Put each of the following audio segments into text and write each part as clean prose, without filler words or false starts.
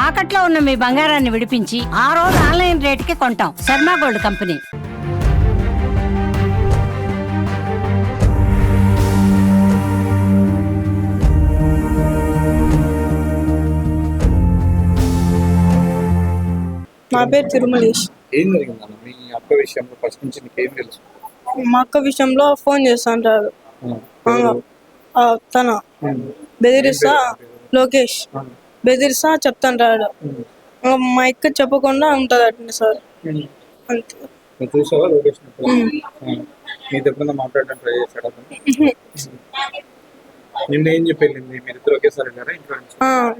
తాకట్లో ఉన్న మీ బంగారాన్ని విడిపించి ఆ రోజు ఆన్లైన్ రేటుకి కొంటాం. Sharma gold company. నా పేరు తిరుమలేష్. ఏం జరిగిందన్న మీ అక్క విషయంలో? ఫస్ట్ నుంచి నీకేం తెలుసు? మా అక్క విషయంలో ఫోన్ చేస్తుంటారు. ఎవరు? తన బెదిరిస్తా, లోకేష్ బెదిరిస్తా చెప్తుంటాడు. మా అక్క చెప్పకుండా ఉంటుంది అట్నే సార్. అంతే. నువ్వు చూసావా లోకేష్? నీ దగ్గర మాట్లాడడం ట్రై చేశాడు అతను? నిన్న ఏం చెప్పి వెళ్ళింది? మీరిద్దరు ఒకేసారి వెళ్ళారా ఇంట్లో నుంచి?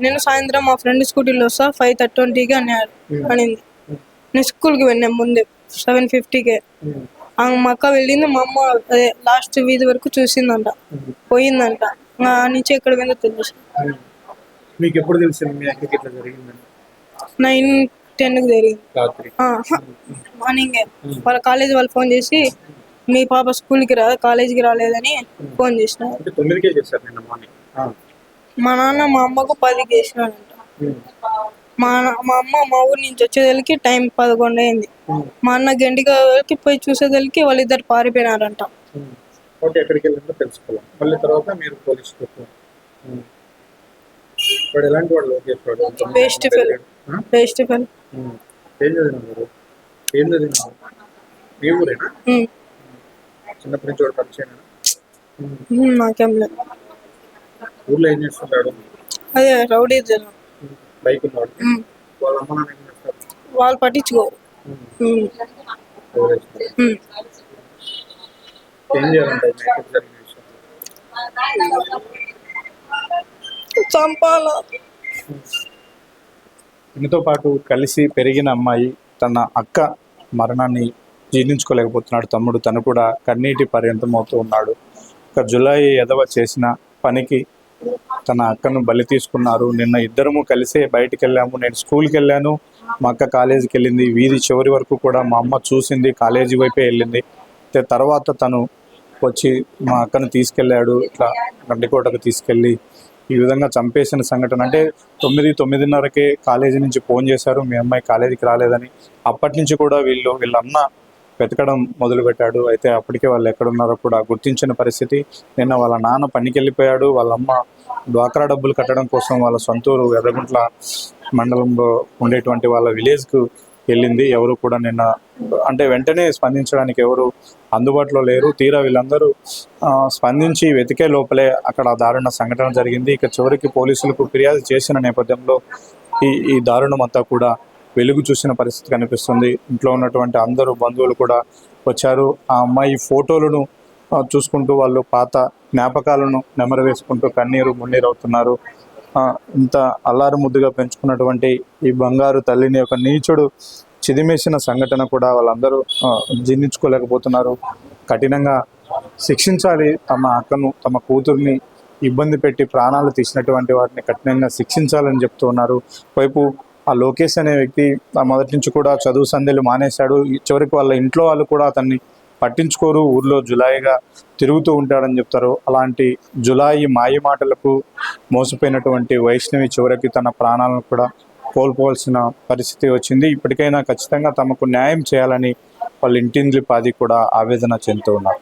నేను సాయంత్రం మా ఫ్రెండ్ స్కూటీలో వస్తా 5:20కి అనింది. నేను స్కూల్కి వెళ్ళాను ముందే 7:50కే. మా అక్క వెళ్ళింది. మా అమ్మ అదే లాస్ట్ వీధి వరకు చూసిందంట, పోయిందంట. నుంచి ఎక్కడ పోయిందో తెలుసు. మీకు ఎప్పుడు తెలిసింది మీ అక్కకి ఇట్లా జరిగిందని? 9:10కి జరిగింది రాత్రి మార్నింగే. వాళ్ళ కాలేజీ వాళ్ళు ఫోన్ చేసి మీ పాప స్కూల్కి కాలేజీకి రాలేదని ఫోన్ చేసినారు. 9కే చేశారు నిన్న మార్నింగ్. మా నాన్న మా అమ్మకు 10కి చేసినాడంట. మా అమ్మ మా ఊరి నుంచి వచ్చేదలికి టైం 11 అయింది. మా అన్న గంటికి పోయి చూసేదలికి వాళ్ళిద్దరు పారిపోయినారంట. ఓకే, ఎక్కడికి వెళ్ళిందో తెలుసుకోవాలి. మళ్ళీ తర్వాత మీరు పోలీస్ వాడు ఎలాంటి వాడు? లోకేష్ వాడు వేస్ట్ ఫెల్. ఏం చదివినారు? ఏం చదివినారు? మీ ఊరేనా? చిన్నప్పటి నుంచి వాడు పరిచయం? నాకేం లేదు. ఊర్లో ఏం చేస్తుంటాడు? అదే రౌడీ జనం. బైక్ ఉన్నాడు. వాళ్ళ అమ్మ నాన్న ఏం చేస్తారు? వాళ్ళు పట్టించుకోరు. ఏం చేయాలంటారు? చంపాలా? తనతో పాటు కలిసి పెరిగిన అమ్మాయి తన అక్క మరణాన్ని జీర్ణించుకోలేకపోతున్నాడు తమ్ముడు. తను కూడా కన్నీటి పర్యంతమవుతూ ఉన్నాడు. ఒక జులై ఎదవ చేసిన పనికి తన అక్కను బలి తీసుకున్నారు. నిన్న ఇద్దరము కలిసే బయటికి వెళ్ళాము. నేను స్కూల్కి వెళ్ళాను, మా అక్క కాలేజీకి వెళ్ళింది. వీధి చివరి వరకు కూడా మా అమ్మ చూసింది, కాలేజీ వైపే వెళ్ళింది. తర్వాత తను వచ్చి మా అక్కను తీసుకెళ్ళాడు, ఇట్లా గండికోటకు తీసుకెళ్ళి ఈ విధంగా చంపేసిన సంఘటన. అంటే 9:30కే కాలేజీ నుంచి ఫోన్ చేశారు, మీ అమ్మాయి కాలేజీకి రాలేదని. అప్పటి నుంచి కూడా వీళ్ళ అన్న వెతకడం మొదలుపెట్టాడు. అయితే అప్పటికే వాళ్ళు ఎక్కడున్నారో కూడా గుర్తించిన పరిస్థితి. నిన్న వాళ్ళ నాన్న పనికి వెళ్ళిపోయాడు. వాళ్ళ అమ్మ డ్వాక్రా డబ్బులు కట్టడం కోసం వాళ్ళ సొంతూరు ఎర్రగుంట్ల మండలంలో ఉండేటువంటి వాళ్ళ విలేజ్కు వెళ్ళింది. ఎవరు కూడా నిన్న అంటే వెంటనే స్పందించడానికి ఎవరు అందుబాటులో లేరు. తీరా వీళ్ళందరూ స్పందించి వెతికే లోపలే అక్కడ దారుణ సంఘటన జరిగింది. ఇక చివరికి పోలీసులకు ఫిర్యాదు చేసిన నేపథ్యంలో ఈ దారుణం అంతా కూడా వెలుగు చూసిన పరిస్థితి కనిపిస్తుంది. ఇంట్లో ఉన్నటువంటి అందరూ బంధువులు కూడా వచ్చారు. ఆ అమ్మాయి ఫోటోలను చూసుకుంటూ వాళ్ళు పాత జ్ఞాపకాలను నెమరు వేసుకుంటూ కన్నీరు మున్నీరు అవుతున్నారు. ఇంత అల్లారు ముద్దుగా పెంచుకున్నటువంటి ఈ బంగారు తల్లిని ఒక నీచుడు చిదిమేసిన సంఘటన కూడా వాళ్ళందరూ జీర్ణించుకోలేకపోతున్నారు. కఠినంగా శిక్షించాలి. తమ అక్కను, తమ కూతుర్ని ఇబ్బంది పెట్టి ప్రాణాలు తీసినటువంటి వారిని కఠినంగా శిక్షించాలని చెప్తూ ఉన్నారు. వైపు ఆ లోకేష్ అనే వ్యక్తి మొదటి నుంచి కూడా చదువు సంధ్యలు మానేశాడు. చివరికి వాళ్ళ ఇంట్లో వాళ్ళు కూడా అతన్ని పట్టించుకోరు. ఊర్లో జులాయిగా తిరుగుతూ ఉంటాడని చెప్తారు. అలాంటి జులాయి మాయ మాటలకు మోసపోయినటువంటి వైష్ణవి చివరికి తన ప్రాణాలను కూడా కోల్పోవాల్సిన పరిస్థితి వచ్చింది. ఇప్పటికైనా ఖచ్చితంగా తమకు న్యాయం చేయాలని వాళ్ళ ఇంటింద్రి పాది కూడా ఆవేదన చెందుతూ ఉన్నారు.